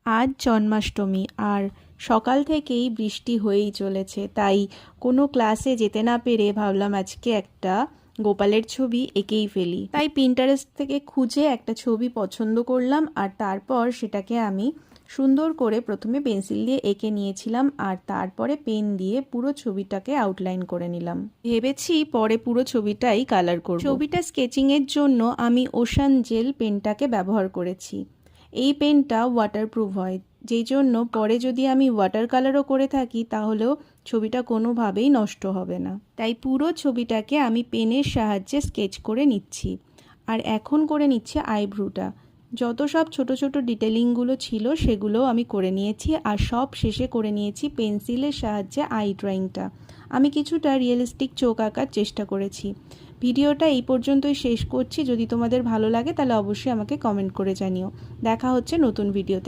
আজ জন্মাষ্টমী আর সকাল থেকেই বৃষ্টি হয়েই চলেছে, তাই কোনো ক্লাসে যেতে না পেরে ভাবলাম আজকে একটা গোপালের ছবি এঁকেই ফেলি। তাই পিন্টারেস্ট থেকে খুঁজে একটা ছবি পছন্দ করলাম আর তারপর সেটাকে আমি সুন্দর করে প্রথমে পেন্সিল দিয়ে এঁকে নিয়েছিলাম আর তারপরে পেন দিয়ে পুরো ছবিটাকে আউটলাইন করে নিলাম। ভেবেছি পরে পুরো ছবিটাই কালার করব। ছবিটা স্কেচিংয়ের জন্য আমি ওশান জেল পেনটাকে ব্যবহার করেছি। এই পেনটা ওয়াটারপ্রুফ হয়, যেই জন্য পরে যদি আমি ওয়াটার কালারও করে থাকি তাহলেও ছবিটা কোনোভাবেই নষ্ট হবে না। তাই পুরো ছবিটাকে আমি পেনের সাহায্যে স্কেচ করে নিচ্ছি। আর এখন করে নিচ্ছি আইব্রুটা। যত সব ছোট ছোট ডিটেলিংগুলো ছিল সেগুলোও আমি করে নিয়েছি আর সব শেষে করে নিয়েছি পেন্সিলের সাহায্যে আই ড্রয়িংটা। আমি কিছুটা রিয়েলিস্টিক চোখ আঁকার চেষ্টা করেছি। ভিডিওটা এই পর্যন্তই শেষ করছি। যদি তোমাদের ভালো লাগে তাহলে অবশ্যই আমাকে কমেন্ট করে জানিও। দেখা হচ্ছে নতুন ভিডিওতে।